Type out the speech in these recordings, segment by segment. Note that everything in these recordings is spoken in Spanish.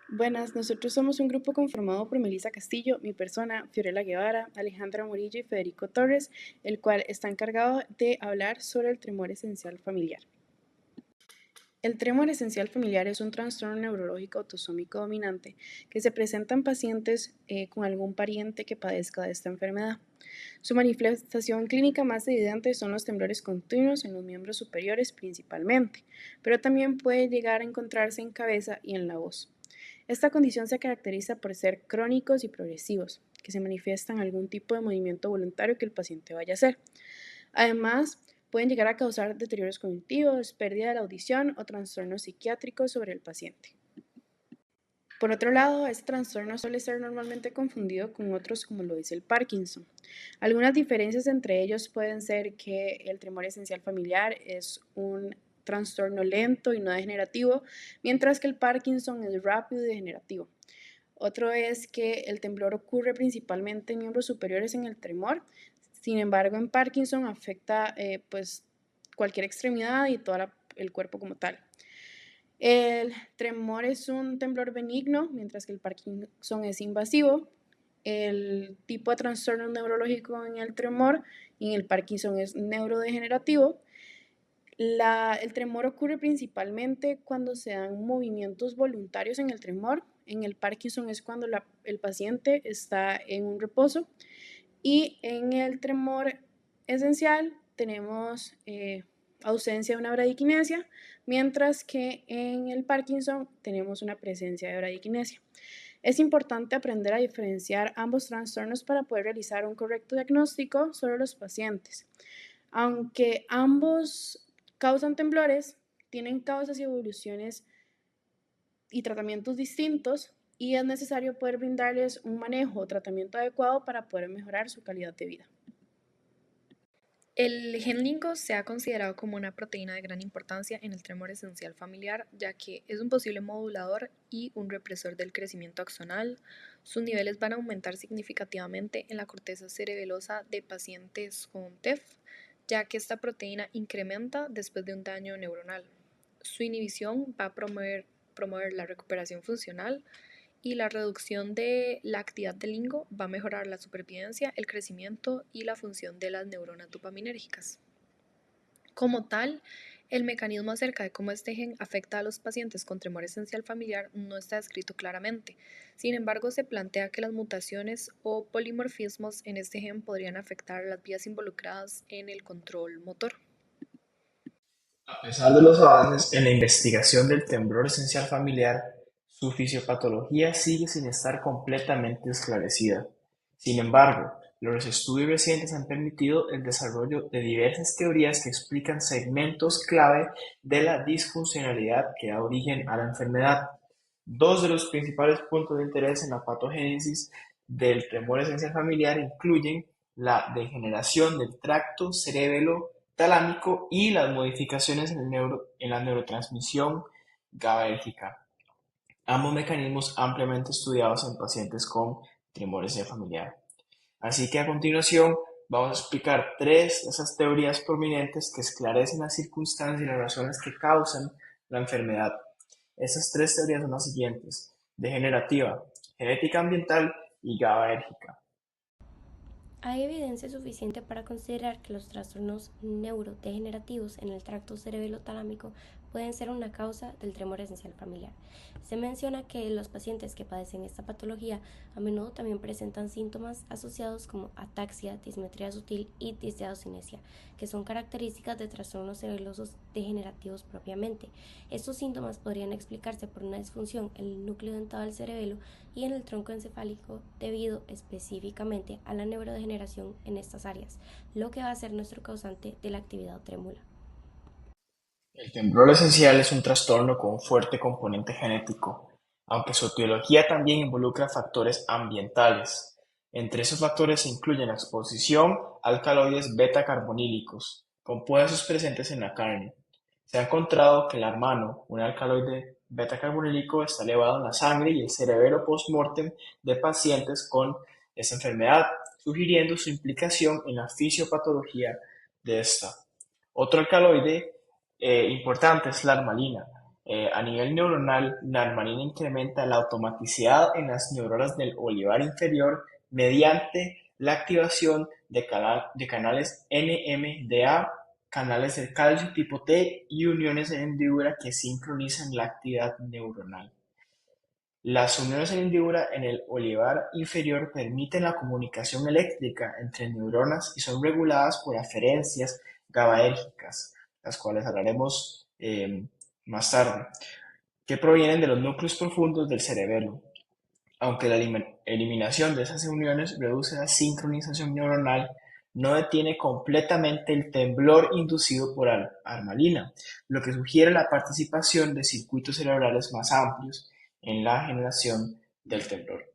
Buenas, nosotros somos un grupo conformado por Melissa Castillo, mi persona, Fiorella Guevara, Alejandra Murillo y Federico Torres, el cual está encargado de hablar sobre el tremor esencial familiar. El tremor esencial familiar es un trastorno neurológico autosómico dominante que se presenta en pacientes con algún pariente que padezca de esta enfermedad. Su manifestación clínica más evidente son los temblores continuos en los miembros superiores principalmente, pero también puede llegar a encontrarse en cabeza y en la voz. Esta condición se caracteriza por ser crónicos y progresivos, que se manifiestan algún tipo de movimiento voluntario que el paciente vaya a hacer. Además, pueden llegar a causar deterioros cognitivos, pérdida de la audición o trastornos psiquiátricos sobre el paciente. Por otro lado, este trastorno suele ser normalmente confundido con otros como lo es el Parkinson. Algunas diferencias entre ellos pueden ser que el tremor esencial familiar es un trastorno lento y no degenerativo, mientras que el Parkinson es rápido y degenerativo. Otro es que el temblor ocurre principalmente en miembros superiores en el tremor, sin embargo en Parkinson afecta cualquier extremidad y todo el cuerpo como tal. El tremor es un temblor benigno, mientras que el Parkinson es invasivo. El tipo de trastorno neurológico en el tremor y en el Parkinson es neurodegenerativo. El tremor ocurre principalmente cuando se dan movimientos voluntarios en el tremor. En el Parkinson es cuando el paciente está en un reposo. Y en el tremor esencial tenemos ausencia de una bradiquinesia, mientras que en el Parkinson tenemos una presencia de bradiquinesia. Es importante aprender a diferenciar ambos trastornos para poder realizar un correcto diagnóstico sobre los pacientes. Aunque ambos causan temblores, tienen causas y evoluciones y tratamientos distintos y es necesario poder brindarles un manejo o tratamiento adecuado para poder mejorar su calidad de vida. El gen LINGO se ha considerado como una proteína de gran importancia en el tremor esencial familiar, ya que es un posible modulador y un represor del crecimiento axonal. Sus niveles van a aumentar significativamente en la corteza cerebelosa de pacientes con TEF, ya que esta proteína incrementa después de un daño neuronal. Su inhibición va a promover la recuperación funcional y la reducción de la actividad del LINGO va a mejorar la supervivencia, el crecimiento y la función de las neuronas dopaminérgicas. Como tal, el mecanismo acerca de cómo este gen afecta a los pacientes con tremor esencial familiar no está descrito claramente. Sin embargo, se plantea que las mutaciones o polimorfismos en este gen podrían afectar las vías involucradas en el control motor. A pesar de los avances en la investigación del temblor esencial familiar, su fisiopatología sigue sin estar completamente esclarecida. Sin embargo, los estudios recientes han permitido el desarrollo de diversas teorías que explican segmentos clave de la disfuncionalidad que da origen a la enfermedad. Dos de los principales puntos de interés en la patogénesis del tremor esencial familiar incluyen la degeneración del tracto cerebelo-talámico y las modificaciones en la neurotransmisión GABAérgica, ambos mecanismos ampliamente estudiados en pacientes con tremor esencial familiar. Así que a continuación vamos a explicar tres de esas teorías prominentes que esclarecen las circunstancias y las razones que causan la enfermedad. Esas tres teorías son las siguientes: degenerativa, genética ambiental y GABAérgica. Hay evidencia suficiente para considerar que los trastornos neurodegenerativos en el tracto cerebelo-talámico pueden ser una causa del tremor esencial familiar. Se menciona que los pacientes que padecen esta patología a menudo también presentan síntomas asociados como ataxia, dismetría sutil y disdiaocinesia, que son características de trastornos cerebelosos degenerativos propiamente. Estos síntomas podrían explicarse por una disfunción en el núcleo dentado del cerebelo y en el tronco encefálico debido específicamente a la neurodegeneración en estas áreas, lo que va a ser nuestro causante de la actividad trémula. El temblor esencial es un trastorno con un fuerte componente genético, aunque su etiología también involucra factores ambientales. Entre esos factores se incluyen la exposición a alcaloides beta-carbonílicos, compuestos presentes en la carne. Se ha encontrado que el hermano, un alcaloide beta-carbonílico, está elevado en la sangre y el cerebelo post-mortem de pacientes con esta enfermedad, sugiriendo su implicación en la fisiopatología de esta. Otro alcaloide importante es la armalina. A nivel neuronal, la armalina incrementa la automaticidad en las neuronas del olivar inferior mediante la activación de canales NMDA, canales del calcio tipo T y uniones en hendidura que sincronizan la actividad neuronal. Las uniones en hendidura en el olivar inferior permiten la comunicación eléctrica entre neuronas y son reguladas por aferencias GABAérgicas, las cuales hablaremos más tarde, que provienen de los núcleos profundos del cerebelo. Aunque la eliminación de esas uniones reduce la sincronización neuronal, no detiene completamente el temblor inducido por armalina, lo que sugiere la participación de circuitos cerebrales más amplios en la generación del temblor.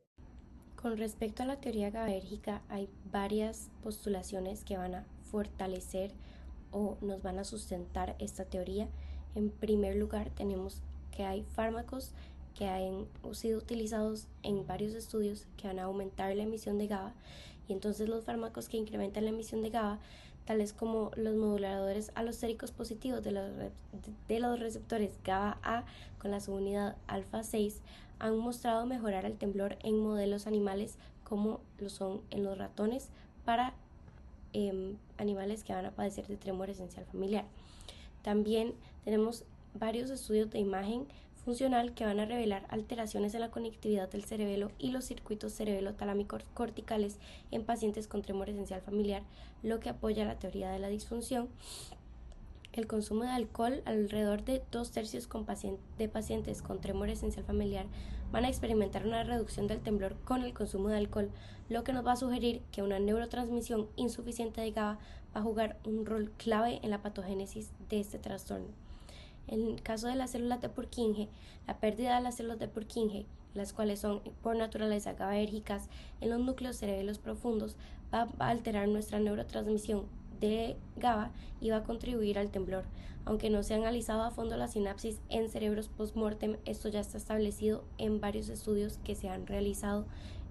Con respecto a la teoría GABAérgica, hay varias postulaciones que van a fortalecer o nos van a sustentar esta teoría. En primer lugar, tenemos que hay fármacos que han sido utilizados en varios estudios que van a aumentar la emisión de GABA, y entonces los fármacos que incrementan la emisión de GABA, tales como los moduladores alostéricos positivos de los receptores GABA-A con la subunidad alfa 6, han mostrado mejorar el temblor en modelos animales como lo son en los ratones para animales que van a padecer de tremor esencial familiar. También tenemos varios estudios de imagen funcional que van a revelar alteraciones en la conectividad del cerebelo y los circuitos cerebelo-talámicos corticales en pacientes con tremor esencial familiar, lo que apoya la teoría de la disfunción. El consumo de alcohol, alrededor de 2/3 de pacientes con tremor esencial familiar van a experimentar una reducción del temblor con el consumo de alcohol, lo que nos va a sugerir que una neurotransmisión insuficiente de GABA va a jugar un rol clave en la patogénesis de este trastorno. En el caso de las células de Purkinje, la pérdida de las células de Purkinje, las cuales son por naturaleza GABAérgicas en los núcleos cerebelos profundos, va a alterar nuestra neurotransmisión de GABA y va a contribuir al temblor. Aunque no se ha analizado a fondo la sinapsis en cerebros post-mortem, esto ya está establecido en varios estudios que se han realizado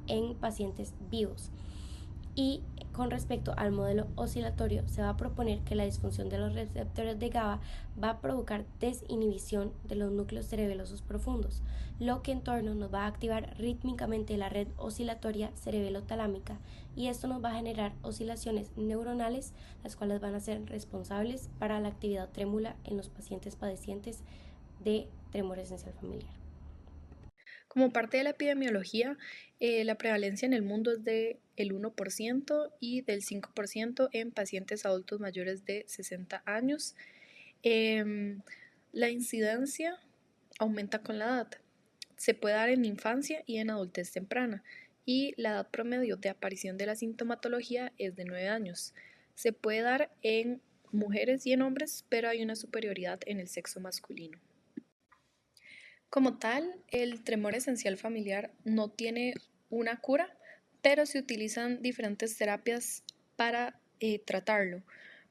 en pacientes vivos. Y con respecto al modelo oscilatorio, se va a proponer que la disfunción de los receptores de GABA va a provocar desinhibición de los núcleos cerebelosos profundos, lo que en torno nos va a activar rítmicamente la red oscilatoria cerebelo-talámica, y esto nos va a generar oscilaciones neuronales, las cuales van a ser responsables para la actividad trémula en los pacientes padecientes de tremor esencial familiar. Como parte de la epidemiología, la prevalencia en el mundo es del 1% y del 5% en pacientes adultos mayores de 60 años. La incidencia aumenta con la edad. Se puede dar en infancia y en adultez temprana, y la edad promedio de aparición de la sintomatología es de 9 años. Se puede dar en mujeres y en hombres, pero hay una superioridad en el sexo masculino. Como tal, el tremor esencial familiar no tiene una cura, pero se utilizan diferentes terapias para tratarlo.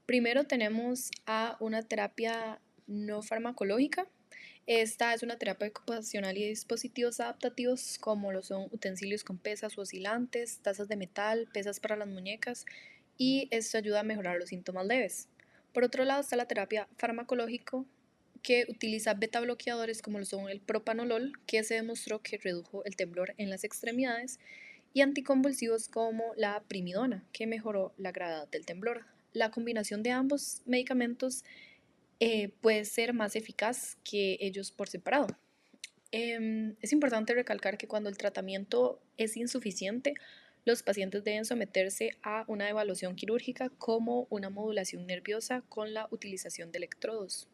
Primero tenemos a una terapia no farmacológica. Esta es una terapia ocupacional y dispositivos adaptativos como lo son utensilios con pesas o oscilantes, tazas de metal, pesas para las muñecas, y esto ayuda a mejorar los síntomas leves. Por otro lado está la terapia farmacológica, que utiliza beta bloqueadores como lo son el propanolol, que se demostró que redujo el temblor en las extremidades, y anticonvulsivos como la primidona, que mejoró la gravedad del temblor. La combinación de ambos medicamentos puede ser más eficaz que ellos por separado. Es importante recalcar que cuando el tratamiento es insuficiente, los pacientes deben someterse a una evaluación quirúrgica como una modulación nerviosa con la utilización de electrodos.